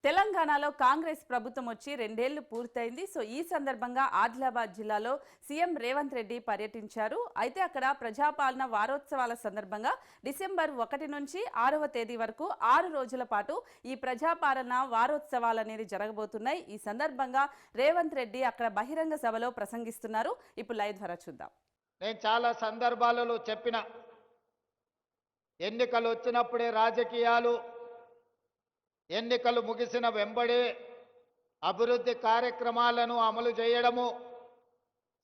తెలంగాణలో కాంగ్రెస్ ప్రభుత్వం వచ్చి 2 ఏళ్లు పూర్తయింది. సో ఈ సందర్భంగా ఆదిలాబాద్ జిల్లాలో సీఎం రేవంత్ రెడ్డి పర్యటించారు. అయితే అక్కడ ప్రజాపాలన వారోత్సవాల సందర్భంగా డిసెంబర్ 1 నుంచి 6వ తేదీ వరకు 6 రోజుల పాటు ఈ ప్రజాపాలన వారోత్సవాలు అనేది జరగబోతున్నాయి. ఈ సందర్భంగా రేవంత్ రెడ్డి అక్కడ బహిరంగ సభలో ప్రసంగిస్తున్నారు. ఇప్పుడు లైవ్ ద్వారా చూద్దాం. నేను చాలా సందర్భాలలో చెప్పిన ఎన్నికలు వచ్చినప్పుడే రాజకీయాలు, ఎన్నికలు ముగిసిన వెంబడే అభివృద్ధి కార్యక్రమాలను అమలు చేయడము,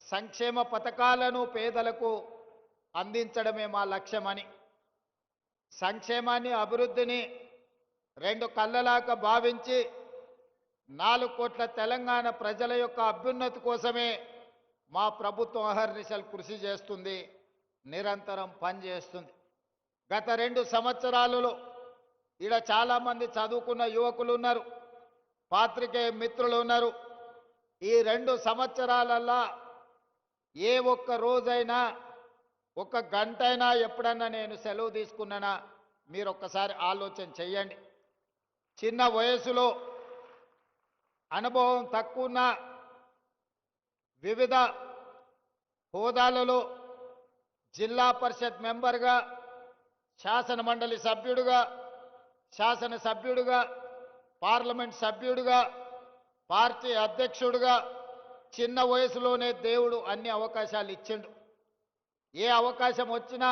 సంక్షేమ పథకాలను పేదలకు అందించడమే మా లక్ష్యమని, సంక్షేమాన్ని అభివృద్ధిని రెండు కళ్ళలాగా భావించి 4 కోట్ల తెలంగాణ ప్రజల యొక్క అభ్యున్నతి కోసమే మా ప్రభుత్వం అహర్నిశలు కృషి చేస్తుంది, నిరంతరం పనిచేస్తుంది. గత 2 సంవత్సరాలలో ఇక్కడ చాలామంది చదువుకున్న యువకులు ఉన్నారు, పాత్రికేయ మిత్రులు ఉన్నారు. ఈ 2 సంవత్సరాలల్లా ఏ ఒక్క రోజైనా, ఒక గంట అయినా ఎప్పుడన్నా నేను సెలవు తీసుకున్నానా మీరు ఒక్కసారి ఆలోచన చెయ్యండి. చిన్న వయసులో అనుభవం తక్కువ ఉన్న, వివిధ హోదాలలో జిల్లా పరిషత్ మెంబర్గా, శాసన మండలి సభ్యుడిగా, శాసనసభ్యుడిగా, పార్లమెంట్ సభ్యుడిగా, పార్టీ అధ్యక్షుడిగా చిన్న వయసులోనే దేవుడు అన్ని అవకాశాలు ఇచ్చిండు. ఏ అవకాశం వచ్చినా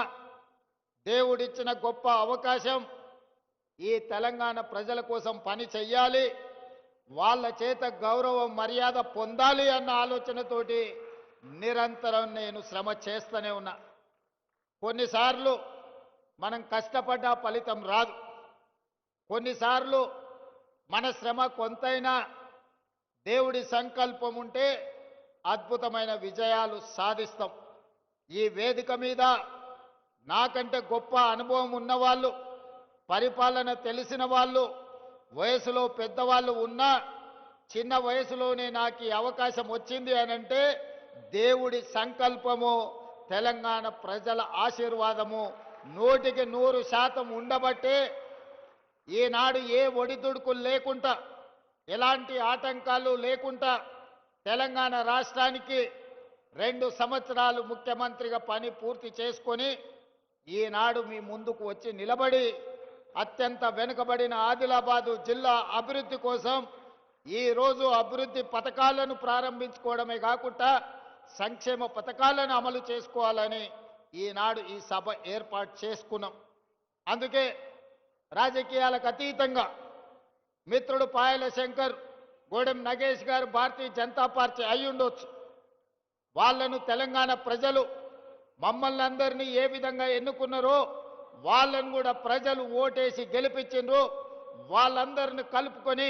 దేవుడిచ్చిన గొప్ప అవకాశం ఈ తెలంగాణ ప్రజల కోసం పని చెయ్యాలి, వాళ్ళ చేత గౌరవం మర్యాద పొందాలి అన్న ఆలోచనతోటి నిరంతరం నేను శ్రమ చేస్తూనే ఉన్నా. కొన్నిసార్లు మనం కష్టపడ్డ ఫలితం రాదు, కొన్నిసార్లు మన శ్రమ కొంతైనా దేవుడి సంకల్పం ఉంటే అద్భుతమైన విజయాలు సాధిస్తాం. ఈ వేదిక మీద నాకంటే గొప్ప అనుభవం ఉన్నవాళ్ళు, పరిపాలన తెలిసిన వాళ్ళు, వయసులో పెద్దవాళ్ళు ఉన్నా చిన్న వయసులోనే నాకు ఈ అవకాశం వచ్చింది అనంటే దేవుడి సంకల్పము, తెలంగాణ ప్రజల ఆశీర్వాదము 100% ఉండబట్టే ఈనాడు ఏ ఒడిదుడుకులు లేకుండా, ఎలాంటి ఆటంకాలు లేకుండా తెలంగాణ రాష్ట్రానికి 2 సంవత్సరాలు ముఖ్యమంత్రిగా పని పూర్తి చేసుకొని ఈనాడు మీ ముందుకు వచ్చి నిలబడి అత్యంత వెనుకబడిన ఆదిలాబాదు జిల్లా అభివృద్ధి కోసం ఈరోజు అభివృద్ధి పథకాలను ప్రారంభించుకోవడమే కాకుండా సంక్షేమ పథకాలను అమలు చేసుకోవాలని ఈనాడు ఈ సభ ఏర్పాటు చేసుకున్నాం. అందుకే రాజకీయాలకు అతీతంగా మిత్రుడు పాయల శంకర్, గోడెం నగేష్ గారు భారతీయ జనతా పార్టీ అయి ఉండొచ్చు. వాళ్ళను తెలంగాణ ప్రజలు మమ్మల్ని అందరినీ ఏ విధంగా ఎన్నుకున్నారో వాళ్ళను కూడా ప్రజలు ఓటేసి గెలిపించిండ్రు. వాళ్ళందరిని కలుపుకొని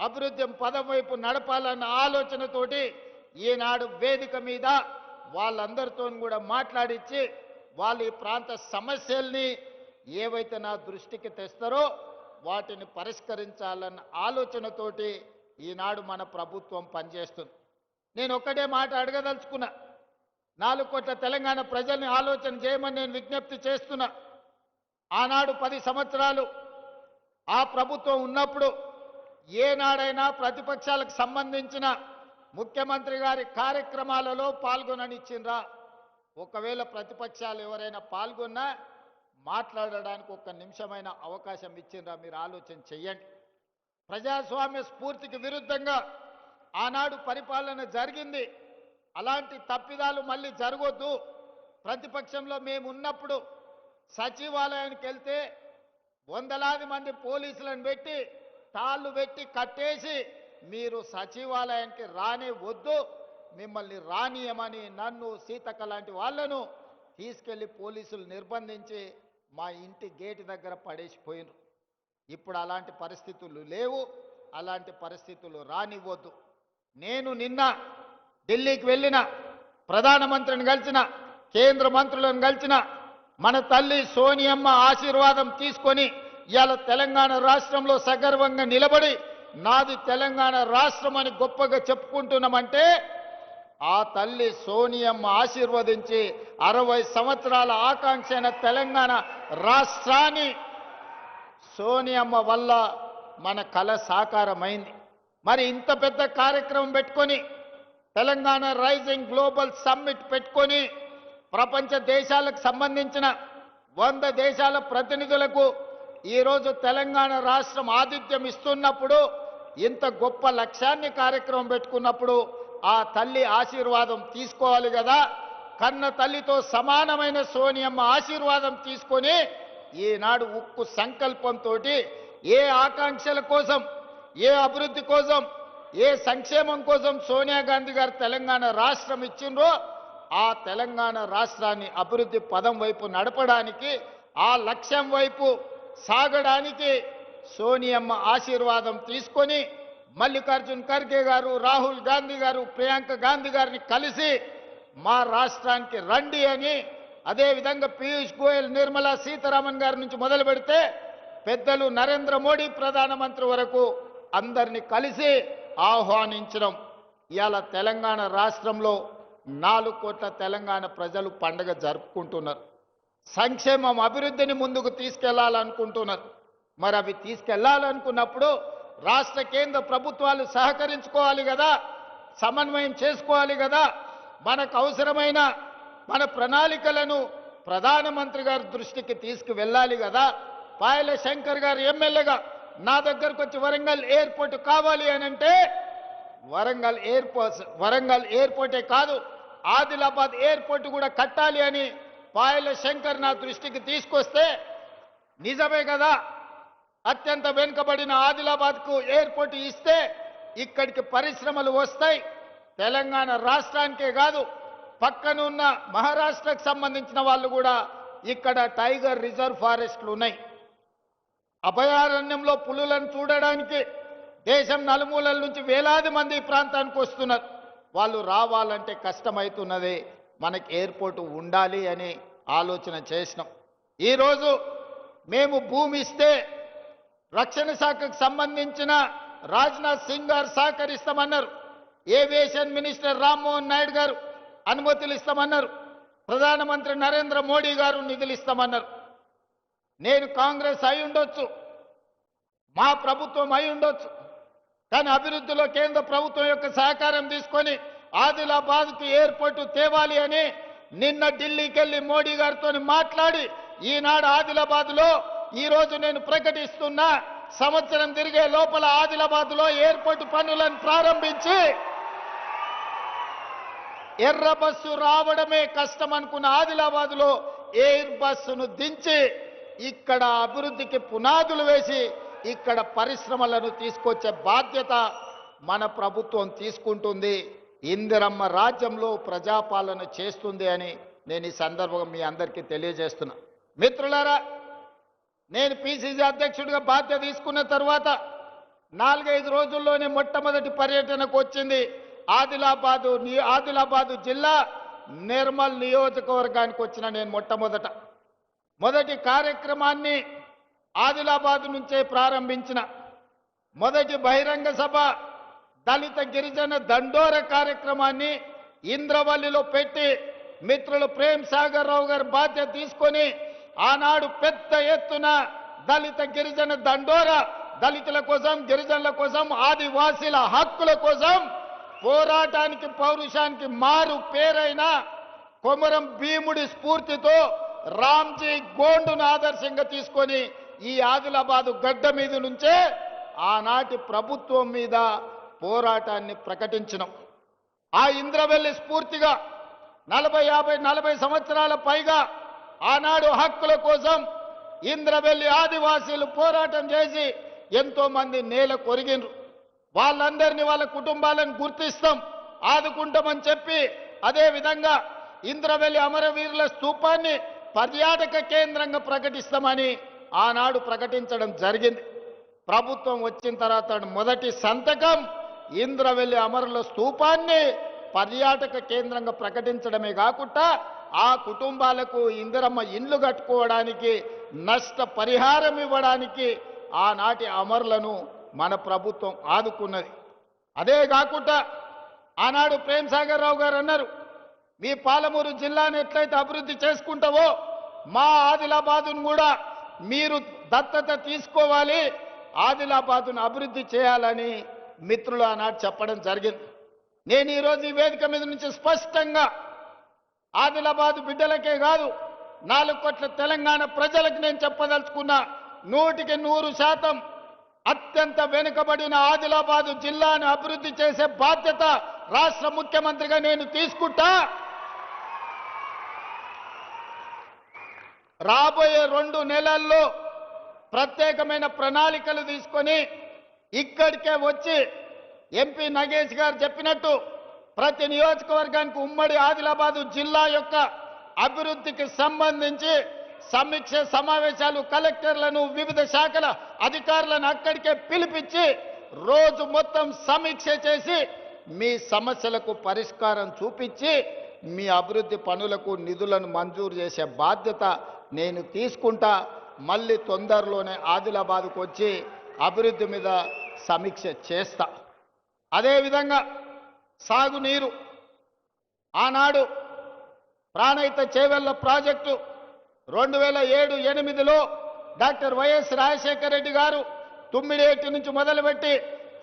అభివృద్ధి పదం వైపు నడపాలన్న ఆలోచనతోటి ఈనాడు వేదిక మీద వాళ్ళందరితో కూడా మాట్లాడించి వాళ్ళ ఈ ప్రాంత సమస్యల్ని ఏవైతే నా దృష్టికి తెస్తారో వాటిని పరిష్కరించాలన్న ఆలోచనతోటి ఈనాడు మన ప్రభుత్వం పనిచేస్తుంది. నేను ఒక్కటే మాట అడగదలుచుకున్నా, 4 కోట్ల తెలంగాణ ప్రజల్ని ఆలోచన చేయమని నేను విజ్ఞప్తి చేస్తున్నా. ఆనాడు 10 సంవత్సరాలు ఆ ప్రభుత్వం ఉన్నప్పుడు ఏనాడైనా ప్రతిపక్షాలకు సంబంధించిన ముఖ్యమంత్రి గారి కార్యక్రమాలలో పాల్గొననిచ్చిండ్రా? ఒకవేళ ప్రతిపక్షాలు ఎవరైనా పాల్గొన్నా మాట్లాడడానికి 1 నిమిషమైన అవకాశం ఇచ్చిండ్రా? మీరు ఆలోచన చెయ్యండి. ప్రజాస్వామ్య స్ఫూర్తికి విరుద్ధంగా ఆనాడు పరిపాలన జరిగింది. అలాంటి తప్పిదాలు మళ్ళీ జరగొద్దు. ప్రతిపక్షంలో మేము ఉన్నప్పుడు సచివాలయానికి వెళ్తే వందలాది మంది పోలీసులను పెట్టి తాళ్ళు పెట్టి కట్టేసి మీరు సచివాలయానికి రానే వద్దు, మిమ్మల్ని రానియమని నన్ను, సీతక్క లాంటి వాళ్ళను తీసుకెళ్లి పోలీసులు నిర్బంధించి మా ఇంటి గేటు దగ్గర పడేసిపోయినారు. ఇప్పుడు అలాంటి పరిస్థితులు లేవు, అలాంటి పరిస్థితులు రానివ్వద్దు. నేను నిన్న ఢిల్లీకి వెళ్ళిన, ప్రధానమంత్రిని కలిసిన, కేంద్ర మంత్రులను కలిసిన, మన తల్లి సోనియమ్మ ఆశీర్వాదం తీసుకొని ఇవాళ తెలంగాణ రాష్ట్రంలో సగర్వంగా నిలబడి నాది తెలంగాణ రాష్ట్రం అని గొప్పగా చెప్పుకుంటున్నామంటే ఆ తల్లి సోనియమ్మ ఆశీర్వదించి 60 సంవత్సరాల ఆకాంక్ష అయిన తెలంగాణ రాష్ట్రాన్ని సోనియమ్మ వల్ల మన కల సాకారమైంది. మరి ఇంత పెద్ద కార్యక్రమం పెట్టుకొని తెలంగాణ రైజింగ్ గ్లోబల్ సమ్మిట్ పెట్టుకొని ప్రపంచ దేశాలకు సంబంధించిన 100 దేశాల ప్రతినిధులకు ఈరోజు తెలంగాణ రాష్ట్రం ఆతిథ్యం ఇస్తున్నప్పుడు, ఇంత గొప్ప లక్ష్యాన్ని కార్యక్రమం పెట్టుకున్నప్పుడు ఆ తల్లి ఆశీర్వాదం తీసుకోవాలి కదా. కన్న తల్లితో సమానమైన సోనియమ్మ ఆశీర్వాదం తీసుకొని ఈనాడు ఉక్కు సంకల్పంతో ఏ ఆకాంక్షల కోసం, ఏ అభివృద్ధి కోసం, ఏ సంక్షేమం కోసం సోనియా గాంధీ గారు తెలంగాణ రాష్ట్రం ఇచ్చిండ్రో ఆ తెలంగాణ రాష్ట్రాన్ని అభివృద్ధి పదం వైపు నడపడానికి, ఆ లక్ష్యం వైపు సాగడానికి సోనియమ్మ ఆశీర్వాదం తీసుకొని మల్లికార్జున్ ఖర్గే గారు, రాహుల్ గాంధీ గారు, ప్రియాంక గాంధీ గారిని కలిసి మా రాష్ట్రానికి రండి అని, అదేవిధంగా పీయూష్ గోయల్, నిర్మలా సీతారామన్ గారి నుంచి మొదలు పెడితే పెద్దలు నరేంద్ర మోడీ ప్రధానమంత్రి వరకు అందరినీ కలిసి ఆహ్వానించడం. ఇవాళ తెలంగాణ రాష్ట్రంలో 4 కోట్ల తెలంగాణ ప్రజలు పండుగ జరుపుకుంటున్నారు. సంక్షేమం, అభివృద్ధిని ముందుకు తీసుకెళ్లాలనుకుంటున్నారు. మరి అవి తీసుకెళ్లాలనుకున్నప్పుడు రాష్ట్ర కేంద్ర ప్రభుత్వాలు సహకరించుకోవాలి కదా, సమన్వయం చేసుకోవాలి కదా. మనకు అవసరమైన మన ప్రణాళికలను ప్రధానమంత్రి గారి దృష్టికి తీసుకువెళ్ళాలి కదా. పాయల శంకర్ గారు ఎమ్మెల్యేగా నా దగ్గరకు వచ్చి వరంగల్ ఎయిర్పోర్ట్ కావాలి అని అంటే వరంగల్ ఎయిర్పోర్టే కాదు, ఆదిలాబాద్ ఎయిర్పోర్ట్ కూడా కట్టాలి అని పాయల శంకర్ నా దృష్టికి తీసుకొస్తే, నిజమే కదా, అత్యంత వెనుకబడిన ఆదిలాబాద్కు ఎయిర్పోర్ట్ ఇస్తే ఇక్కడికి పరిశ్రమలు వస్తాయి. తెలంగాణ రాష్ట్రానికే కాదు, పక్కనున్న మహారాష్ట్రకు సంబంధించిన వాళ్ళు కూడా ఇక్కడ టైగర్ రిజర్వ్ ఫారెస్ట్లు ఉన్నాయి. అభయారణ్యంలో పులులను చూడడానికి దేశం నలుమూలల నుంచి వేలాది మంది ఈ ప్రాంతానికి వస్తున్నారు. వాళ్ళు రావాలంటే కష్టమవుతున్నది. మనకి ఎయిర్పోర్ట్ ఉండాలి అని ఆలోచన చేసినాం. ఈరోజు మేము భూమి ఇస్తే రక్షణ శాఖకు సంబంధించిన రాజ్నాథ్ సింగ్ గారు సహకరిస్తామన్నారు. ఏవియేషన్ మినిస్టర్ రామ్మోహన్ నాయుడు గారు అనుమతులు ఇస్తామన్నారు. ప్రధానమంత్రి నరేంద్ర మోడీ గారు నిధులు ఇస్తామన్నారు. నేను కాంగ్రెస్ అయి ఉండొచ్చు, మా ప్రభుత్వం అయి ఉండొచ్చు, కానీ అభివృద్ధిలో కేంద్ర ప్రభుత్వం యొక్క సహకారం తీసుకొని ఆదిలాబాద్కి ఎయిర్పోర్టు తేవాలి అని నిన్న ఢిల్లీకి వెళ్ళి మోడీ గారితో మాట్లాడి ఈనాడు ఆదిలాబాద్లో ఈరోజు నేను ప్రకటిస్తున్నా, సంవత్సరం తిరిగే లోపల ఆదిలాబాద్లో ఎయిర్పోర్టు పనులను ప్రారంభించి ఎర్ర బస్సు రావడమే కష్టం అనుకున్న ఆదిలాబాద్లో ఎయిర్ బస్సును దించి ఇక్కడ అభివృద్ధికి పునాదులు వేసి ఇక్కడ పరిశ్రమలను తీసుకొచ్చే బాధ్యత మన ప్రభుత్వం తీసుకుంటుంది. ఇందిరమ్మ రాజ్యంలో ప్రజాపాలన చేస్తుంది అని నేను ఈ సందర్భంగా మీ అందరికీ తెలియజేస్తున్నా. మిత్రులారా, నేను పిసిసి అధ్యక్షుడిగా బాధ్యత తీసుకున్న తర్వాత 4-5 రోజుల్లోనే మొట్టమొదటి పర్యటనకు వచ్చింది ఆదిలాబాదు జిల్లా నిర్మల్ నియోజకవర్గానికి వచ్చిన నేను మొదటి కార్యక్రమాన్ని ఆదిలాబాద్ నుంచే ప్రారంభించిన. మొదటి బహిరంగ సభ దళిత గిరిజన దండోర కార్యక్రమాన్ని ఇంద్రవల్లిలో పెట్టి మిత్రులు ప్రేమ్ సాగర్ రావు గారు బాధ్యత తీసుకొని ఆనాడు పెద్ద ఎత్తున దళిత గిరిజన దండోర, దళితుల కోసం, గిరిజనుల కోసం, ఆదివాసీల హక్కుల కోసం పోరాటానికి, పౌరుషానికి మారు పేరైన కొమరం భీముడి స్ఫూర్తితో రామ్జీ గోండును ఆదర్శంగా తీసుకొని ఈ ఆదిలాబాదు గడ్డ మీద నుంచే ఆనాటి ప్రభుత్వం మీద పోరాటాన్ని ప్రకటించినాం. ఆ ఇంద్రవెల్లి స్ఫూర్తిగా 40 సంవత్సరాల పైగా ఆనాడు హక్కుల కోసం ఇంద్రవెల్లి ఆదివాసీలు పోరాటం చేసి ఎంతో మంది నేల కొరిగినరు. వాళ్ళందరినీ, వాళ్ళ కుటుంబాలను గుర్తిస్తాం, ఆదుకుంటామని చెప్పి అదేవిధంగా ఇంద్రవెల్లి అమరవీరుల స్తూపాన్ని పర్యాటక కేంద్రంగా ప్రకటిస్తామని ఆనాడు ప్రకటించడం జరిగింది. ప్రభుత్వం వచ్చిన తర్వాత మొదటి సంతకం ఇంద్రవెల్లి అమరుల స్తూపాన్ని పర్యాటక కేంద్రంగా ప్రకటించడమే కాకుండా ఆ కుటుంబాలకు ఇందిరమ్మ ఇండ్లు కట్టుకోవడానికి, నష్ట పరిహారం ఇవ్వడానికి ఆనాటి అమరులను మన ప్రభుత్వం ఆదుకున్నది. అదే కాకుండా ఆనాడు ప్రేమ్ సాగర్ రావు గారు అన్నారు, మీ పాలమూరు జిల్లాను ఎట్లయితే అభివృద్ధి చేసుకుంటావో మా ఆదిలాబాదును కూడా మీరు దత్తత తీసుకోవాలి, ఆదిలాబాదును అభివృద్ధి చేయాలని మిత్రులు ఆనాడు చెప్పడం జరిగింది. నేను ఈరోజు ఈ వేదిక మీద నుంచి స్పష్టంగా ఆదిలాబాదు బిడ్డలకే కాదు 4 కోట్ల తెలంగాణ ప్రజలకు నేను చెప్పదలుచుకున్నా, 100% అత్యంత వెనుకబడిన ఆదిలాబాదు జిల్లాను అభివృద్ధి చేసే బాధ్యత రాష్ట్ర ముఖ్యమంత్రిగా నేను తీసుకుంటా. రాబోయే 2 నెలల్లో ప్రత్యేకమైన ప్రణాళికలు తీసుకొని ఇక్కడికే వచ్చి ఎంపీ నగేష్ గారు చెప్పినట్టు ప్రతి నియోజకవర్గానికి ఉమ్మడి ఆదిలాబాదు జిల్లా యొక్క అభివృద్ధికి సంబంధించి సమీక్ష సమావేశాలు కలెక్టర్లను వివిధ శాఖల అధికారులను అక్కడికే పిలిపించి రోజు మొత్తం సమీక్ష చేసి మీ సమస్యలకు పరిష్కారం చూపించి మీ అభివృద్ధి పనులకు నిధులను మంజూరు చేసే బాధ్యత నేను తీసుకుంటా. మళ్ళీ తొందరలోనే ఆదిలాబాద్కు వచ్చి అభివృద్ధి మీద సమీక్ష చేస్తా. అదేవిధంగా సాగునీరు ఆనాడు ప్రాణహిత చేవెళ్ల ప్రాజెక్టు 2007-8లో డాక్టర్ వైఎస్ రాజశేఖర రెడ్డి గారు తుమ్మిడేటి నుంచి మొదలుపెట్టి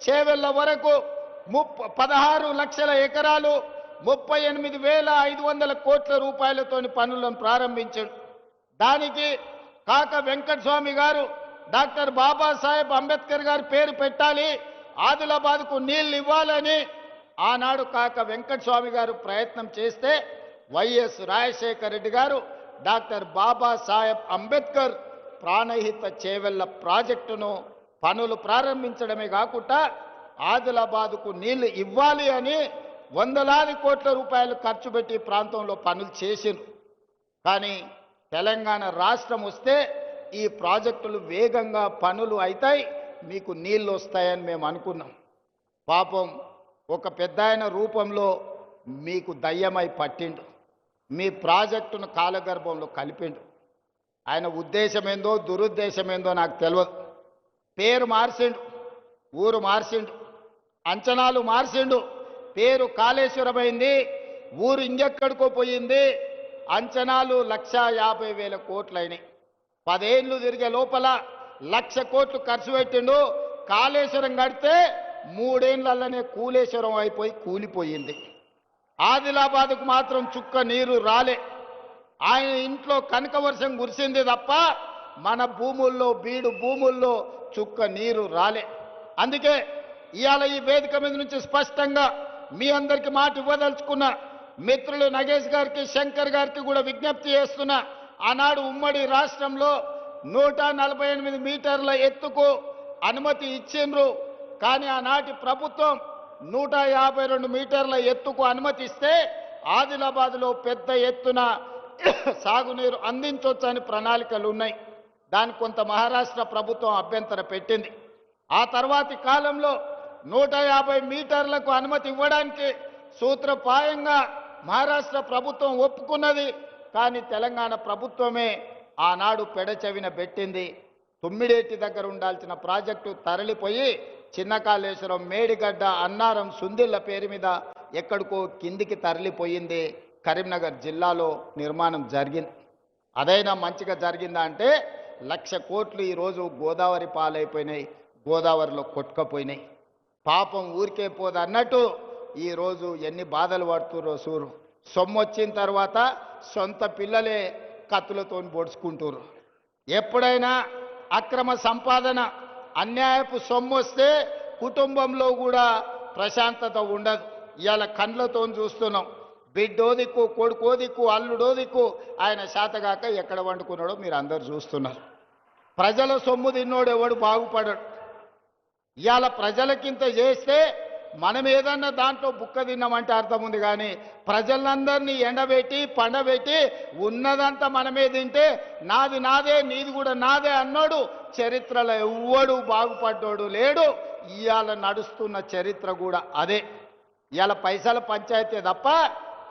చేవెళ్ల వరకు 16 లక్షల ఎకరాలు 38,500 కోట్ల రూపాయలతోని పనులను ప్రారంభించాడు. దానికి కాక వెంకటస్వామి గారు డాక్టర్ బాబాసాహెబ్ అంబేద్కర్ గారి పేరు పెట్టాలి, ఆదిలాబాద్కు నీళ్లు ఇవ్వాలని ఆనాడు కాక వెంకటస్వామి గారు ప్రయత్నం చేస్తే వైఎస్ రాజశేఖర రెడ్డి గారు డాక్టర్ బాబాసాహెబ్ అంబేద్కర్ ప్రాణహిత చేవెళ్ల ప్రాజెక్టును పనులు ప్రారంభించడమే కాకుండా ఆదిలాబాద్కు నీళ్లు ఇవ్వాలి అని వందలాది కోట్ల రూపాయలు ఖర్చు పెట్టి ప్రాంతంలో పనులు చేసిండ్రు. కానీ తెలంగాణ రాష్ట్రం వస్తే ఈ ప్రాజెక్టులు వేగంగా పనులు అవుతాయి, మీకు నీళ్లు వస్తాయని మేము అనుకున్నాం. పాపం ఒక పెద్దాయన రూపంలో మీకు దయ్యమై పట్టిండు, మీ ప్రాజెక్టును కాలగర్భంలో కలిపిండు. ఆయన ఉద్దేశం ఏందో దురుద్దేశం ఏందో నాకు తెలియదు. పేరు మార్చిండు, ఊరు మార్చిండు, అంచనాలు మార్చిండు. పేరు కాళేశ్వరమైంది, ఊరు ఇంకెక్కడికో పోయింది. అంచనాలు 1,50,000 కోట్లయినాయి. 10 ఏళ్ళు తిరిగే లోపల 1,00,000 కోట్లు ఖర్చు పెట్టిండు. కాళేశ్వరం కడితే 3 ఏళ్లలోనే కూలేశ్వరం అయిపోయి కూలిపోయింది. ఆదిలాబాద్కు మాత్రం చుక్క నీరు రాలే. ఆయన ఇంట్లో కనక వర్షం కురిసింది తప్ప మన భూముల్లో బీడు భూముల్లో చుక్క నీరు రాలే. అందుకే ఇవాళ ఈ వేదిక మీద నుంచి స్పష్టంగా మీ అందరికీ మాట ఇవ్వదలుచుకున్న మిత్రులు నగేష్ గారికి శంకర్ గారికి కూడా విజ్ఞప్తి చేస్తున్నా. ఆనాడు ఉమ్మడి రాష్ట్రంలో 148 మీటర్ల ఎత్తుకు అనుమతి ఇచ్చిండ్రు. కానీ ఆనాటి ప్రభుత్వం 152 మీటర్ల ఎత్తుకు అనుమతిస్తే ఆదిలాబాద్లో పెద్ద ఎత్తున సాగునీరు అందించవచ్చని ప్రణాళికలు ఉన్నాయి. దానికి కొంత మహారాష్ట్ర ప్రభుత్వం అభ్యంతరం పెట్టింది. ఆ తర్వాతి కాలంలో 150 మీటర్లకు అనుమతి ఇవ్వడానికి సూత్రప్రాయంగా మహారాష్ట్ర ప్రభుత్వం ఒప్పుకున్నది. కానీ తెలంగాణ ప్రభుత్వమే ఆనాడు పెడచెవిన పెట్టింది. తుమ్మిడేటి దగ్గర ఉండాల్సిన ప్రాజెక్టు తరలిపోయి చిన్న కాళేశ్వరం, మేడిగడ్డ, అన్నారం, సుందిళ్ల పేరు మీద ఎక్కడికో కిందికి తరలిపోయింది. కరీంనగర్ జిల్లాలో నిర్మాణం జరిగింది. అదైనా మంచిగా జరిగిందా అంటే 1,00,000 కోట్లు ఈరోజు గోదావరి పాలైపోయినాయి, గోదావరిలో కొట్టుకపోయినాయి. పాపం ఊరికే పోదు అన్నట్టు ఈరోజు ఎన్ని బాధలు పడుతుర్రో సూరు. సొమ్ము వచ్చిన తర్వాత సొంత పిల్లలే కత్తులతో పొడుచుకుంటుర్రు. ఎప్పుడైనా అక్రమ సంపాదన, అన్యాయపు సొమ్ము వస్తే కుటుంబంలో కూడా ప్రశాంతత ఉండదు. ఇవాళ కండ్లతో చూస్తున్నాం. బిడ్డో దిక్కు, కొడుకో దిక్కు, అల్లుడో దిక్కు, ఆయన శాతగాక ఎక్కడ వండుకున్నాడో మీరు అందరు చూస్తున్నారు. ప్రజల సొమ్ము తిన్నోడు ఎవడు బాగుపడడు. ఇవాళ ప్రజలకింత చేస్తే మనం ఏదన్నా దాంట్లో బుక్క తిన్నామంటే అర్థం ఉంది. కానీ ప్రజలందరినీ ఎండబెట్టి పండబెట్టి ఉన్నదంతా మనమే తింటే నాది నాదే నీది కూడా నాదే అన్నాడు చరిత్రలో ఎవ్వడు బాగుపడ్డాడు లేడు. ఇవాళ నడుస్తున్న చరిత్ర కూడా అదే. ఇవాళ పైసల పంచాయతీ తప్ప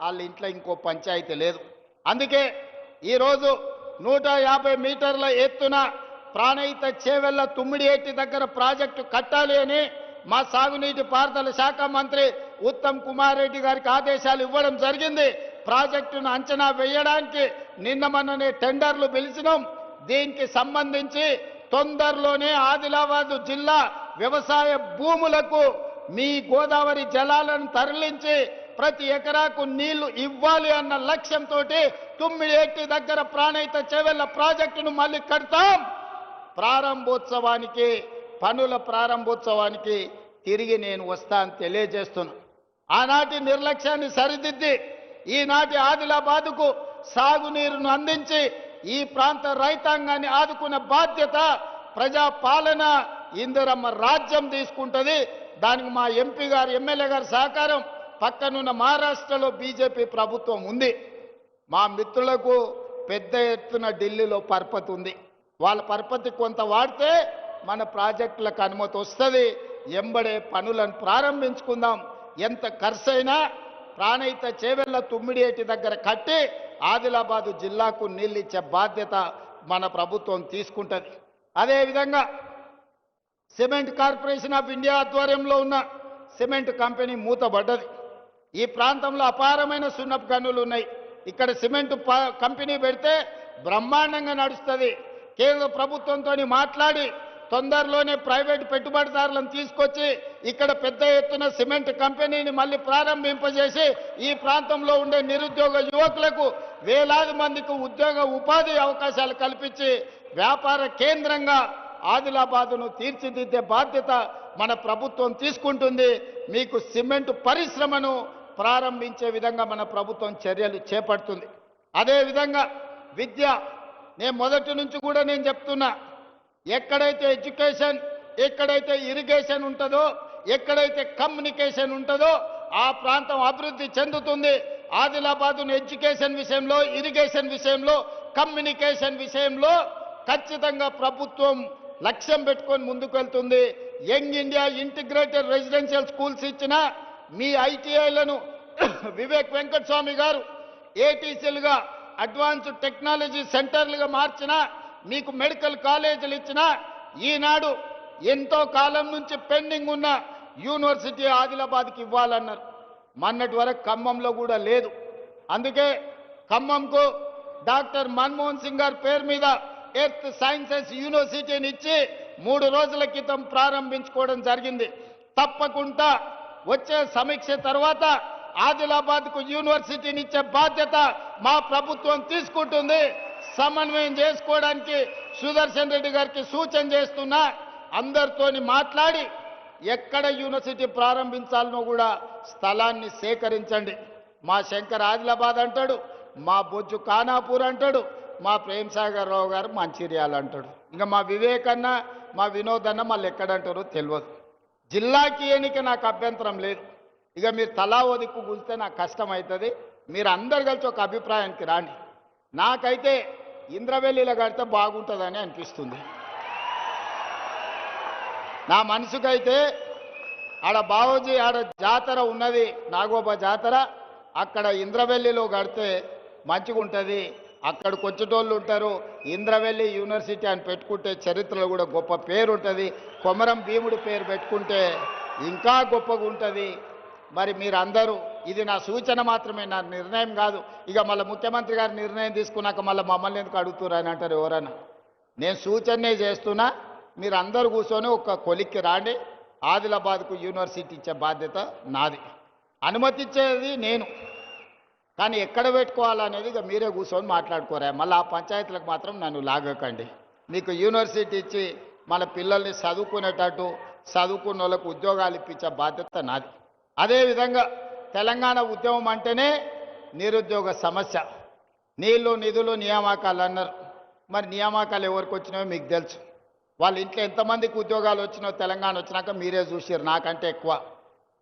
వాళ్ళ ఇంట్లో ఇంకో పంచాయతీ లేదు. అందుకే ఈరోజు 150 మీటర్ల ఎత్తున ప్రాణహిత చేవెళ్ల తుమ్మిడియేటి దగ్గర ప్రాజెక్టు కట్టాలి అని మా సాగునీటి పారుదల శాఖ మంత్రి ఉత్తమ్ కుమార్ రెడ్డి గారికి ఆదేశాలు ఇవ్వడం జరిగింది. ప్రాజెక్టును అంచనా వేయడానికి నిన్న మొన్ననే టెండర్లు పిలిచినాం. దీనికి సంబంధించి తొందరలోనే ఆదిలాబాద్ జిల్లా వ్యవసాయ భూములకు మీ గోదావరి జలాలను తరలించి ప్రతి ఎకరాకు నీళ్లు ఇవ్వాలి అన్న లక్ష్యంతో తుమ్మిడిఎట్టి దగ్గర ప్రాణహిత చేవెళ్ల ప్రాజెక్టును మళ్ళీ కడతాం. ప్రారంభోత్సవానికి పనుల ప్రారంభోత్సవానికి తిరిగి నేను వస్తా అని తెలియజేస్తున్నా. ఆనాటి నిర్లక్ష్యాన్ని సరిదిద్ది ఈనాటి ఆదిలాబాదుకు సాగునీరును అందించి ఈ ప్రాంత రైతాంగాన్ని ఆదుకునే బాధ్యత ప్రజా పాలన ఇందిరమ్మ రాజ్యం తీసుకుంటది. దానికి మా ఎంపీ గారు ఎమ్మెల్యే గారి సహకారం, పక్కనున్న మహారాష్ట్రలో బీజేపీ ప్రభుత్వం ఉంది. మా మిత్రులకు పెద్ద ఎత్తున ఢిల్లీలో పరపతి ఉంది. వాళ్ళ పరపతి కొంత వాడితే మన ప్రాజెక్టులకు అనుమతి వస్తుంది. ఎంబడే పనులను ప్రారంభించుకుందాం. ఎంత ఖర్చైనా ప్రాణహిత చేవెళ్ల తుమ్మిడియేటి దగ్గర కట్టి ఆదిలాబాదు జిల్లాకు నీళ్ళు ఇచ్చే బాధ్యత మన ప్రభుత్వం తీసుకుంటుంది. అదేవిధంగా సిమెంట్ కార్పొరేషన్ ఆఫ్ ఇండియా ఆధ్వర్యంలో ఉన్న సిమెంట్ కంపెనీ మూతబడ్డది. ఈ ప్రాంతంలో అపారమైన సున్నపు గనులు ఉన్నాయి. ఇక్కడ సిమెంట్ కంపెనీ పెడితే బ్రహ్మాండంగా నడుస్తుంది. కేంద్ర ప్రభుత్వంతో మాట్లాడి తొందరలోనే ప్రైవేట్ పెట్టుబడిదారులను తీసుకొచ్చి ఇక్కడ పెద్ద ఎత్తున సిమెంట్ కంపెనీని మళ్ళీ ప్రారంభింపజేసి ఈ ప్రాంతంలో ఉండే నిరుద్యోగ యువకులకు వేలాది మందికి ఉద్యోగ ఉపాధి అవకాశాలు కల్పించి వ్యాపార కేంద్రంగా ఆదిలాబాదును తీర్చిదిద్దే బాధ్యత మన ప్రభుత్వం తీసుకుంటుంది. మీకు సిమెంట్ పరిశ్రమను ప్రారంభించే విధంగా మన ప్రభుత్వం చర్యలు చేపడుతుంది. అదేవిధంగా విద్య, నేను మొదటి నుంచి కూడా నేను చెప్తున్నా, ఎక్కడైతే ఎడ్యుకేషన్, ఎక్కడైతే ఇరిగేషన్ ఉంటుందో, ఎక్కడైతే కమ్యూనికేషన్ ఉంటుందో ఆ ప్రాంతం అభివృద్ధి చెందుతుంది. ఆదిలాబాదును ఎడ్యుకేషన్ విషయంలో, ఇరిగేషన్ విషయంలో, కమ్యూనికేషన్ విషయంలో ఖచ్చితంగా ప్రభుత్వం లక్ష్యం పెట్టుకొని ముందుకు వెళ్తుంది. Young India integrated residential schools ఇచ్చిన మీ ఐటీఐలను వివేక్ వెంకటస్వామి గారు ఏటీసీలుగా అడ్వాన్స్డ్ టెక్నాలజీ సెంటర్లుగా మార్చిన, మీకు మెడికల్ కాలేజీలు ఇచ్చిన, ఈనాడు ఎంతో కాలం నుంచి పెండింగ్ ఉన్న యూనివర్సిటీ ఆదిలాబాద్కి ఇవ్వాలన్నారు. మొన్నటి వరకు ఖమ్మంలో కూడా లేదు. అందుకే ఖమ్మంకు డాక్టర్ మన్మోహన్ సింగ్ గారి పేరు మీద ఎర్త్ సైన్సెస్ యూనివర్సిటీని ఇచ్చి 3 రోజుల క్రితం ప్రారంభించుకోవడం జరిగింది. తప్పకుండా వచ్చే సమీక్ష తర్వాత ఆదిలాబాద్కు యూనివర్సిటీని ఇచ్చే బాధ్యత మా ప్రభుత్వం తీసుకుంటుంది. సమన్వయం చేసుకోవడానికి సుదర్శన్ రెడ్డి గారికి సూచన చేస్తున్నా. అందరితోని మాట్లాడి ఎక్కడ యూనివర్సిటీ ప్రారంభించాలనో కూడా స్థలాన్ని సేకరించండి. మా శంకర్ ఆదిలాబాద్ అంటాడు, మా బొజ్జు ఖానాపూర్ అంటాడు, మా ప్రేమ్ సాగర్ రావు గారు మంచిర్యాల అంటాడు. ఇంకా మా వివేక్ అన్న, మా వినోద్ అన్న మళ్ళీ ఎక్కడంటారో తెలియదు. జిల్లాకి ఎన్నిక నాకు అభ్యంతరం లేదు. ఇక మీరు తలా ఓ దిక్కు కూలితే నాకు కష్టం అవుతుంది. మీరు అందరు కలిసి ఒక అభిప్రాయానికి రాండి. నాకైతే ఇంద్రవెల్లిలో కడితే బాగుంటుందని అనిపిస్తుంది. నా మనసుకైతే ఆడ బావోజీ ఆడ జాతర ఉన్నది, నాగోబా జాతర, అక్కడ ఇంద్రవెల్లిలో కడితే మంచిగా ఉంటుంది. అక్కడికి వచ్చేటోళ్ళు ఉంటారు. ఇంద్రవెల్లి యూనివర్సిటీ అని పెట్టుకుంటే చరిత్రలో కూడా గొప్ప పేరు ఉంటుంది. కొమరం భీముడి పేరు పెట్టుకుంటే ఇంకా గొప్పగా ఉంటుంది. మరి మీరందరూ, ఇది నా సూచన మాత్రమే, నా నిర్ణయం కాదు. ఇక మళ్ళీ ముఖ్యమంత్రి గారు నిర్ణయం తీసుకున్నాక మళ్ళీ మమ్మల్ని ఎందుకు అడుగుతున్నారు అని అంటారు ఎవరన్నా. నేను సూచనే చేస్తున్నా. మీరు అందరూ కూర్చొని ఒక కొలిక్కి రాండి. ఆదిలాబాద్కు యూనివర్సిటీ ఇచ్చే బాధ్యత నాది. అనుమతి ఇచ్చేది నేను, కానీ ఎక్కడ పెట్టుకోవాలనేది ఇక మీరే కూర్చొని మాట్లాడుకోరా. మళ్ళీ ఆ పంచాయతీలకు మాత్రం నన్ను లాగకండి. మీకు యూనివర్సిటీ ఇచ్చి మన పిల్లల్ని చదువుకునేటట్టు, చదువుకున్న వాళ్ళకు ఉద్యోగాలు ఇప్పించే బాధ్యత నాది. అదేవిధంగా తెలంగాణ ఉద్యమం అంటేనే నిరుద్యోగ సమస్య. నీళ్లు, నిధులు, నియామకాలు అన్నారు. మరి నియామకాలు ఎవరికి వచ్చినాయో మీకు తెలుసు. వాళ్ళ ఇంట్లో ఎంతమందికి ఉద్యోగాలు వచ్చినాయో తెలంగాణ వచ్చినాక మీరే చూసారు, నాకంటే ఎక్కువ.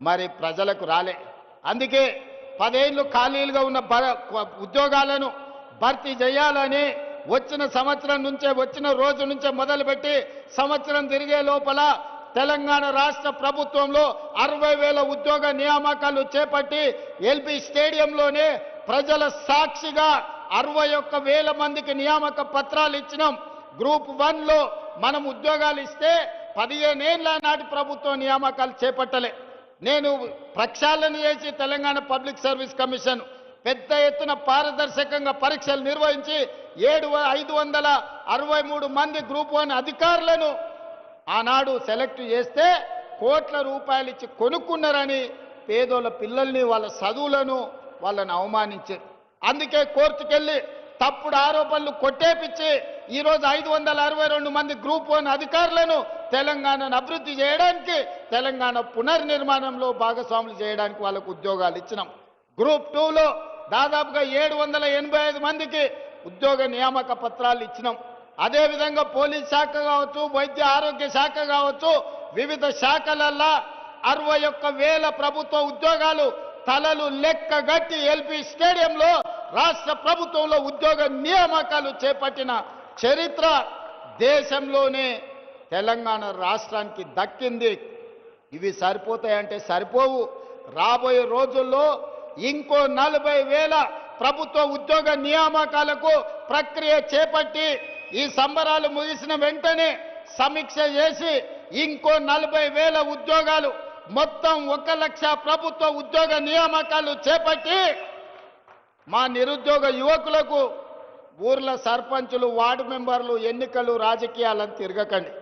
మరి ప్రజలకు రాలే. అందుకే 10 ఏళ్ళు ఖాళీలుగా ఉన్న ఉద్యోగాలను భర్తీ చేయాలని వచ్చిన సంవత్సరం నుంచే, వచ్చిన రోజు నుంచే మొదలుపెట్టి సంవత్సరం తిరిగే లోపల తెలంగాణ రాష్ట్ర ప్రభుత్వంలో 60,000 ఉద్యోగ నియామకాలు చేపట్టి ఎల్బీ స్టేడియంలోనే ప్రజల సాక్షిగా 61,000 మందికి నియామక పత్రాలు ఇచ్చినాం. గ్రూప్ 1లో మనం ఉద్యోగాలు ఇస్తే 15 ఏళ్ల నాటి ప్రభుత్వం నియామకాలు చేపట్టలే. నేను ప్రక్షాళన చేసి తెలంగాణ పబ్లిక్ సర్వీస్ కమిషన్ పెద్ద ఎత్తున పారదర్శకంగా పరీక్షలు నిర్వహించి 563 మంది గ్రూప్ 1 అధికారులను ఆనాడు సెలెక్ట్ చేస్తే కోట్ల రూపాయలు ఇచ్చి కొనుక్కున్నారని పేదోళ్ళ పిల్లల్ని వాళ్ళ చదువులను వాళ్ళని అవమానించారు. అందుకే కోర్టుకెళ్ళి తప్పుడు ఆరోపణలు కొట్టేపిచ్చి ఈరోజు 562 మంది గ్రూప్ 1 అధికారులను తెలంగాణను అభివృద్ధి చేయడానికి, తెలంగాణ పునర్నిర్మాణంలో భాగస్వాములు చేయడానికి వాళ్ళకు ఉద్యోగాలు ఇచ్చినాం. గ్రూప్ 2లో దాదాపుగా 785 మందికి ఉద్యోగ నియామక పత్రాలు ఇచ్చినాం. అదేవిధంగా పోలీస్ శాఖ కావచ్చు, వైద్య ఆరోగ్య శాఖ కావచ్చు, వివిధ శాఖలల్లో 61,000 ప్రభుత్వ ఉద్యోగాలు తలలు లెక్కగట్టి ఎల్పి స్టేడియంలో రాష్ట్ర ప్రభుత్వంలో ఉద్యోగ నియామకాలు చేపట్టిన చరిత్ర దేశంలోనే తెలంగాణ రాష్ట్రానికి దక్కింది. ఇవి సరిపోతాయంటే సరిపోవు. రాబోయే రోజుల్లో ఇంకో 40,000 ప్రభుత్వ ఉద్యోగ నియామకాలకు ప్రక్రియ చేపట్టి ఈ సంబరాలు ముగిసిన వెంటనే సమీక్ష చేసి ఇంకో 40,000 ఉద్యోగాలు, మొత్తం 1 లక్ష ప్రభుత్వ ఉద్యోగ నియామకాలు చేపట్టి మా నిరుద్యోగ యువకులకు ఊర్ల సర్పంచులు, వార్డు మెంబర్లు, ఎన్నికలు, రాజకీయాలను తిరగకండి.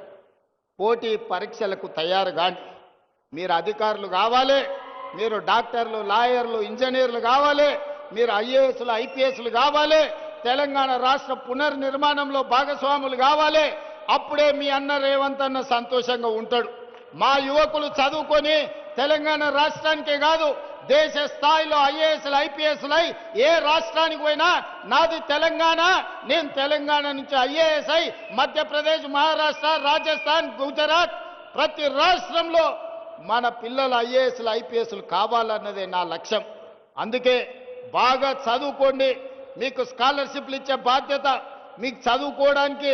పోటీ పరీక్షలకు తయారు కాండి. మీరు అధికారులు కావాలి, మీరు డాక్టర్లు, లాయర్లు, ఇంజనీర్లు కావాలి, మీరు ఐఏఎస్లు, ఐపీఎస్లు కావాలి, తెలంగాణ రాష్ట్ర పునర్నిర్మాణంలో భాగస్వాములు కావాలి. అప్పుడే మీ అన్న రేవంత్ అన్న సంతోషంగా ఉంటాడు. మా యువకులు చదువుకొని తెలంగాణ రాష్ట్రానికే కాదు దేశ స్థాయిలో ఐఏఎస్లు, ఐపీఎస్లు ఏ రాష్ట్రానికి పోయినా నాది తెలంగాణ, నేను తెలంగాణ నుంచి ఐఏఎస్ అయి మధ్యప్రదేశ్, మహారాష్ట్ర, రాజస్థాన్, గుజరాత్ ప్రతి రాష్ట్రంలో మన పిల్లలు ఐఏఎస్లు, ఐపీఎస్లు కావాలన్నదే నా లక్ష్యం. అందుకే బాగా చదువుకోండి. మీకు స్కాలర్షిప్లు ఇచ్చే బాధ్యత, మీకు చదువుకోవడానికి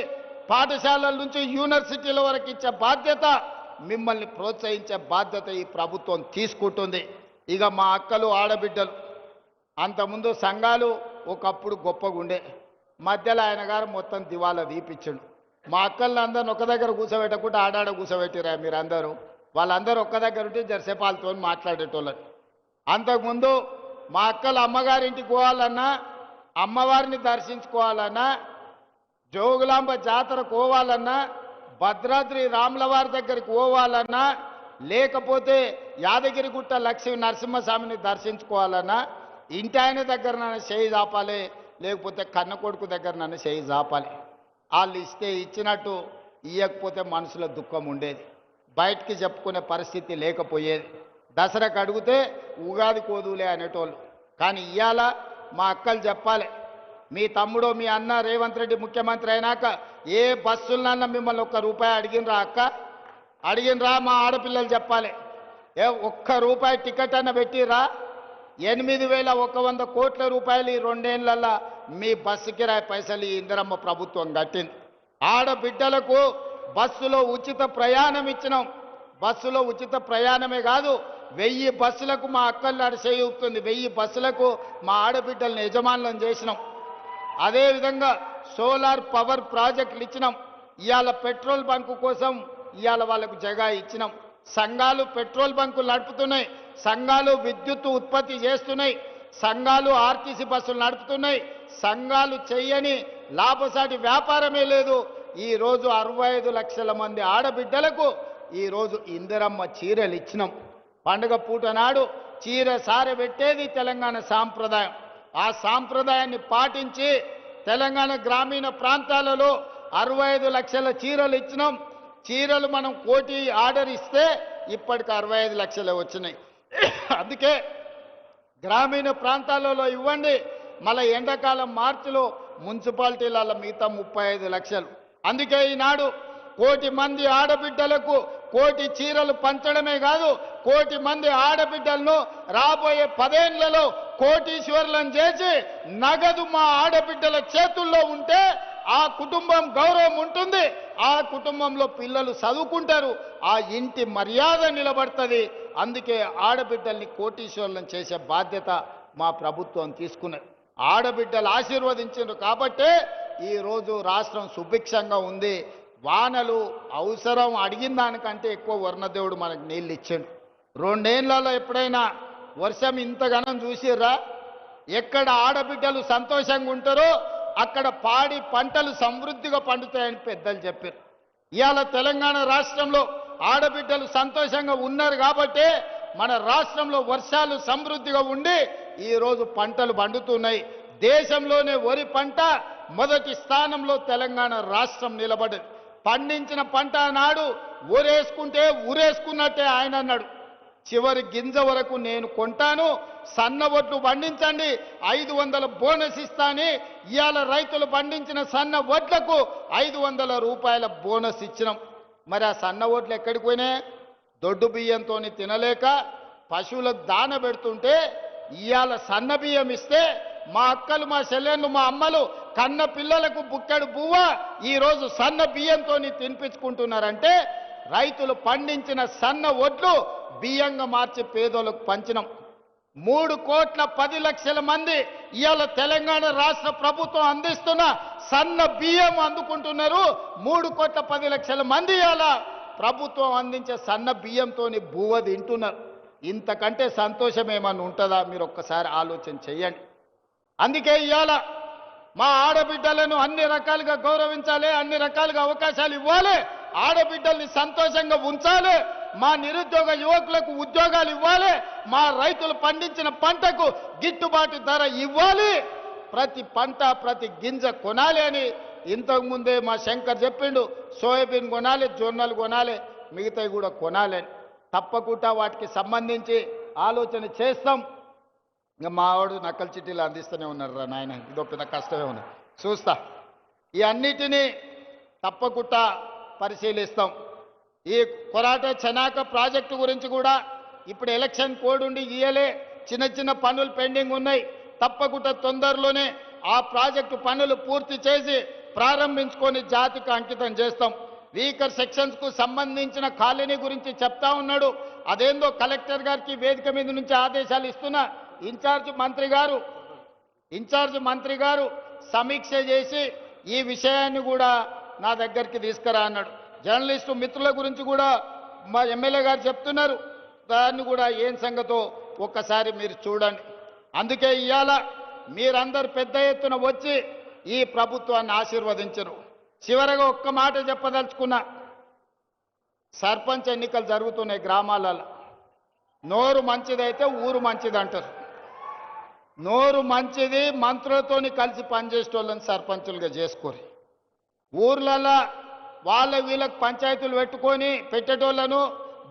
పాఠశాలల నుంచి యూనివర్సిటీల వరకు ఇచ్చే బాధ్యత, మిమ్మల్ని ప్రోత్సహించే బాధ్యత ఈ ప్రభుత్వం తీసుకుంటుంది. ఇక మా అక్కలు, ఆడబిడ్డలు, అంతకుముందు సంఘాలు ఒకప్పుడు గొప్పగా ఉండే, మధ్యలో ఆయన గారు మొత్తం దివాలా తీపిచ్చిండు. మా అక్కల్ని అందరిని ఒక దగ్గర కూర్చోబెట్టకుండా ఆడాడ కూర్చోబెట్టిరా మీరందరూ. వాళ్ళందరూ ఒక్క దగ్గర ఉంటే జరసేపు వాళ్ళతో మాట్లాడేటోళ్ళని. అంతకుముందు మా అక్కలు అమ్మగారింటికి పోవాలన్నా, అమ్మవారిని దర్శించుకోవాలన్నా, జోగులాంబ జాతరకు పోవాలన్నా, భద్రాద్రి రాములవారి దగ్గరికి పోవాలన్నా, లేకపోతే యాదగిరిగుట్ట లక్ష్మీ నరసింహస్వామిని దర్శించుకోవాలన్నా ఇంటి ఆయన దగ్గర నన్ను చేయి చాపాలి, లేకపోతే కన్న కొడుకు దగ్గర నన్ను చేయి చాపాలి. వాళ్ళు ఇస్తే ఇచ్చినట్టు, ఇవ్వకపోతే మనసులో దుఃఖం ఉండేది, బయటికి చెప్పుకునే పరిస్థితి లేకపోయేది. దసరాకు అడిగితే ఉగాది కోదులే అనేటోళ్ళు. కానీ ఇవాళ మా అక్కలు చెప్పాలి, మీ తమ్ముడు, మీ అన్న రేవంత్ రెడ్డి ముఖ్యమంత్రి అయినాక ఏ బస్సులన్నా మిమ్మల్ని ₹1 అడిగినరా అక్క? అడిగినరా? మా ఆడపిల్లలు చెప్పాలి. ₹1 టికెట్ అన్న పెట్టిరా? 8,100 కోట్ల రూపాయలు ఈ 2 ఏళ్లలో మీ బస్సు కిరాయి పైసలు ఈ ఇందిరమ్మ ప్రభుత్వం కట్టింది. ఆడబిడ్డలకు బస్సులో ఉచిత ప్రయాణం ఇచ్చినాం. బస్సులో ఉచిత ప్రయాణమే కాదు, 1000 బస్సులకు మా అక్కలు అడిచేయుతుంది, 1000 బస్సులకు మా ఆడబిడ్డలను యజమానులను చేసినాం. అదేవిధంగా సోలార్ పవర్ ప్రాజెక్టులు ఇచ్చినాం. ఇవాళ పెట్రోల్ బంకు కోసం ఇవాళ వాళ్ళకు జగా ఇచ్చినాం. సంఘాలు పెట్రోల్ బంకులు నడుపుతున్నాయి, సంఘాలు విద్యుత్ ఉత్పత్తి చేస్తున్నాయి, సంఘాలు ఆర్టీసీ బస్సులు నడుపుతున్నాయి. సంఘాలు చెయ్యని లాభసాటి వ్యాపారమే లేదు. ఈరోజు 65 లక్షల మంది ఆడబిడ్డలకు ఈరోజు ఇందిరమ్మ చీరలు ఇచ్చినాం. పండుగ పూట నాడు చీర సారె పెట్టేది తెలంగాణ సాంప్రదాయం. ఆ సాంప్రదాయాన్ని పాటించి తెలంగాణ గ్రామీణ ప్రాంతాలలో 65 లక్షల చీరలు ఇచ్చినాం. చీరలు మనం 1 కోటి ఆర్డర్ ఇస్తే ఇప్పటికి 65 లక్షలే వచ్చినాయి. అందుకే గ్రామీణ ప్రాంతాలలో ఇవ్వండి. మళ్ళీ ఎండాకాలం మార్చిలో మున్సిపాలిటీలలో మిగతా 35 లక్షలు. అందుకే ఈనాడు 1 కోటి మంది ఆడబిడ్డలకు 1 కోటి చీరలు పంచడమే కాదు, 1 కోటి మంది ఆడబిడ్డలను రాబోయే 10 ఏళ్లలో కోటీశ్వరులను చేసి నగదు మా ఆడబిడ్డల చేతుల్లో ఉంటే ఆ కుటుంబం గౌరవం ఉంటుంది, ఆ కుటుంబంలో పిల్లలు చదువుకుంటారు, ఆ ఇంటి మర్యాద నిలబడుతుంది. అందుకే ఆడబిడ్డల్ని కోటీశ్వరులను చేసే బాధ్యత మా ప్రభుత్వం తీసుకున్నది. ఆడబిడ్డలు ఆశీర్వదించారు కాబట్టే ఈరోజు రాష్ట్రం సుభిక్షంగా ఉంది. వానలు అవసరం, అడిగిన దానికంటే ఎక్కువ వర్ణదేవుడు మనకు నీళ్ళు ఇచ్చాడు. 2 ఏళ్లలో ఎప్పుడైనా వర్షం ఇంతగానం చూసిర్రా? ఎక్కడ ఆడబిడ్డలు సంతోషంగా ఉంటారో అక్కడ పాడి పంటలు సమృద్ధిగా పండుతాయని పెద్దలు చెప్పారు. ఇవాళ తెలంగాణ రాష్ట్రంలో ఆడబిడ్డలు సంతోషంగా ఉన్నారు కాబట్టి మన రాష్ట్రంలో వర్షాలు సమృద్ధిగా ఉండి ఈరోజు పంటలు పండుతున్నాయి. దేశంలోనే వరి పంట మొదటి స్థానంలో తెలంగాణ రాష్ట్రం నిలబడ్డది. పండించిన పంట నాడు ఊరేసుకుంటే ఊరేసుకున్నట్టే ఆయన అన్నాడు. చివరి గింజ వరకు నేను కొంటాను, సన్న వడ్లు పండించండి, 500 బోనస్ ఇస్తాని ఇవాళ రైతులు పండించిన సన్న వడ్లకు 500 రూపాయల బోనస్ ఇచ్చినాం. మరి ఆ సన్న వడ్లు ఎక్కడికి పోయినాయి? దొడ్డు బియ్యంతో తినలేక పశువులకు దాన పెడుతుంటే ఇవాళ సన్న బియ్యం ఇస్తే మా అక్కలు, మా చెల్లెళ్ళు, మా అమ్మలు కన్న పిల్లలకు బుక్కెడు బువ్వ ఈరోజు సన్న బియ్యంతో తినిపించుకుంటున్నారంటే రైతులు పండించిన సన్న వడ్లు బియ్యంగా మార్చి పేదోళ్ళకు పంచినాం. 3,10,00,000 మంది ఇవాళ తెలంగాణ రాష్ట్ర ప్రభుత్వం అందిస్తున్న సన్న బియ్యం అందుకుంటున్నారు. 3,10,00,000 మంది ఇవాళ ప్రభుత్వం అందించే సన్న బియ్యంతో బువ్వ తింటున్నారు. ఇంతకంటే సంతోషం ఏమన్నా ఉంటుందా? మీరు ఒక్కసారి ఆలోచన చెయ్యండి. అందుకే ఇవాళ మా ఆడబిడ్డలను అన్ని రకాలుగా గౌరవించాలి, అన్ని రకాలుగా అవకాశాలు ఇవ్వాలి, ఆడబిడ్డల్ని సంతోషంగా ఉంచాలి, మా నిరుద్యోగ యువకులకు ఉద్యోగాలు ఇవ్వాలి, మా రైతులు పండించిన పంటకు గిట్టుబాటు ధర ఇవ్వాలి, ప్రతి పంట ప్రతి గింజ కొనాలి అని ఇంతకుముందే మా శంకర్ చెప్పిండు. సోయాబీన్ కొనాలి, జొన్నలు కొనాలి, మిగతావి కూడా కొనాలి అని. తప్పకుండా వాటికి సంబంధించి ఆలోచన చేస్తాం. ఇంకా మావాడు నకల్ చిట్టీలు అందిస్తూనే ఉన్నారు రా నాయన, ఇదో పెద్ద కష్టమే ఉన్నది. చూస్తా, ఈ అన్నిటినీ తప్పకుండా పరిశీలిస్తాం. ఈ కొరాట చెనాక ప్రాజెక్టు గురించి కూడా ఇప్పుడు ఎలక్షన్ కోడ్ ఉండి ఇయ్యలే, చిన్న చిన్న పనులు పెండింగ్ ఉన్నాయి. తప్పకుండా తొందరలోనే ఆ ప్రాజెక్టు పనులు పూర్తి చేసి ప్రారంభించుకొని జాతికి అంకితం చేస్తాం. వీకర్ సెక్షన్స్కు సంబంధించిన కాలనీ గురించి చెప్తా ఉన్నాడు. అదేందో కలెక్టర్ గారికి వేదిక మీద నుంచి ఆదేశాలు ఇస్తున్నా. ఇన్ఛార్జ్ మంత్రి గారు సమీక్ష చేసి ఈ విషయాన్ని కూడా నా దగ్గరికి తీసుకురా అన్నాడు. జర్నలిస్టు మిత్రుల గురించి కూడా మా ఎమ్మెల్యే గారు చెప్తున్నారు. దాన్ని కూడా ఏం సంగతో ఒక్కసారి మీరు చూడండి. అందుకే ఇవాళ మీరందరూ పెద్ద ఎత్తున వచ్చి ఈ ప్రభుత్వాన్ని ఆశీర్వదించరు. చివరగా ఒక్క మాట చెప్పదలుచుకున్నా. సర్పంచ్ ఎన్నికలు జరుగుతున్నాయి గ్రామాలలో. నోరు మంచిదైతే ఊరు మంచిది అంటారు. నోరు మంచిది, మంత్రులతోని కలిసి పనిచేసేటోళ్ళని సర్పంచులుగా చేసుకోరు. ఊర్లలో వాళ్ళ వీళ్ళకి పంచాయతీలు పెట్టుకొని పెట్టేటోళ్లను,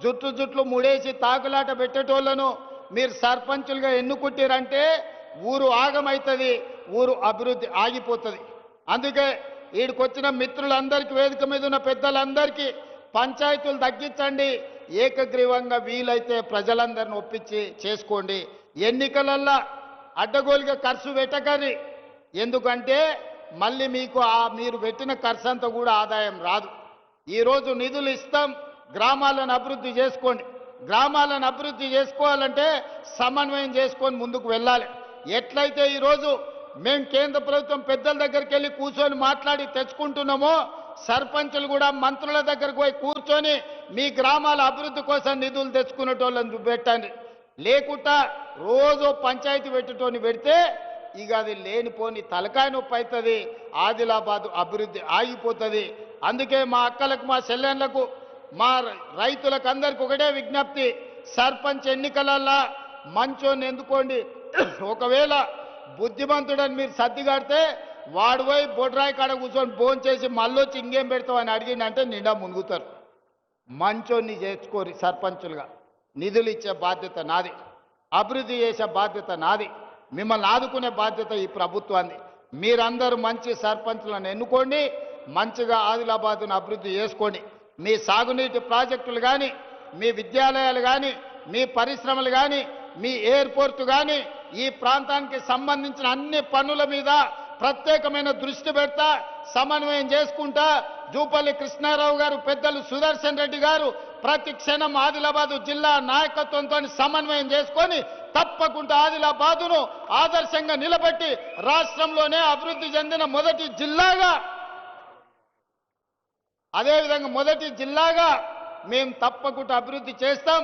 జుట్లు ముడేసి తాకులాట పెట్టేటోళ్లను మీరు సర్పంచులుగా ఎన్నుకుంటారంటే ఊరు ఆగమవుతుంది, ఊరు అభివృద్ధి ఆగిపోతుంది. అందుకే వీడికొచ్చిన మిత్రులందరికీ, వేదిక మీద ఉన్న పెద్దలందరికీ పంచాయతీలు తగ్గించండి, ఏకగ్రీవంగా వీలైతే ప్రజలందరిని ఒప్పించి చేసుకోండి. ఎన్నికలల్లో అడ్డగోలుగా ఖర్చు పెట్టకండి. ఎందుకంటే మళ్ళీ మీకు మీరు పెట్టిన ఖర్చు అంతా కూడా ఆదాయం రాదు. ఈరోజు నిధులు ఇస్తాం, గ్రామాలను అభివృద్ధి చేసుకోండి. గ్రామాలను అభివృద్ధి చేసుకోవాలంటే సమన్వయం చేసుకొని ముందుకు వెళ్ళాలి. ఎట్లయితే ఈరోజు మేము కేంద్ర ప్రభుత్వం పెద్దల దగ్గరికి వెళ్ళి కూర్చొని మాట్లాడి తెచ్చుకుంటున్నామో, సర్పంచులు కూడా మంత్రుల దగ్గరకు పోయి కూర్చొని మీ గ్రామాల అభివృద్ధి కోసం నిధులు తెచ్చుకునేటోళ్ళని పెట్టండి. లేకుండా రోజు పంచాయతీ పెట్టేటోని పెడితే ఇక అది లేనిపోని తలకాయ నొప్పి అవుతుంది, ఆదిలాబాద్ అభివృద్ధి ఆగిపోతుంది. అందుకే మా అక్కలకు, మా చెల్లెళ్లకు, మా రైతులకు అందరికి ఒకటే విజ్ఞప్తి. సర్పంచ్ ఎన్నికలల్లా మంచోని ఎందుకోండి. ఒకవేళ బుద్ధిమంతుడని మీరు సర్దిగాడితే వాడు పోయి బొడ్రాయి కాడ కూర్చొని భోజనం చేసి మళ్ళొచ్చి ఇంకేం పెడతావు అని అడిగిందంటే నిండా మునుగుతారు. మంచోన్ని చేర్చుకోరి సర్పంచులుగా. నిధులు ఇచ్చే బాధ్యత నాది, అభివృద్ధి చేసే బాధ్యత నాది, మిమ్మల్ని ఆదుకునే బాధ్యత ఈ ప్రభుత్వాన్ని. మీరందరూ మంచి సర్పంచులను ఎన్నుకోండి, మంచిగా ఆదిలాబాదును అభివృద్ధి చేసుకోండి. మీ సాగునీటి ప్రాజెక్టులు కానీ, మీ విద్యాలయాలు కానీ, మీ పరిశ్రమలు కానీ, మీ ఎయిర్పోర్టు కానీ, ఈ ప్రాంతానికి సంబంధించిన అన్ని పనుల మీద ప్రత్యేకమైన దృష్టి పెడతా, సమన్వయం చేసుకుంటా. జూపల్లి కృష్ణారావు గారు, పెద్దలు సుదర్శన్ రెడ్డి గారు ప్రతి క్షణం ఆదిలాబాదు జిల్లా నాయకత్వంతో సమన్వయం చేసుకొని తప్పకుండా ఆదిలాబాదును ఆదర్శంగా నిలబెట్టి రాష్ట్రంలోనే అభివృద్ధి చెందిన మొదటి జిల్లాగా, అదేవిధంగా మొదటి జిల్లాగా మేము తప్పకుండా అభివృద్ధి చేస్తాం.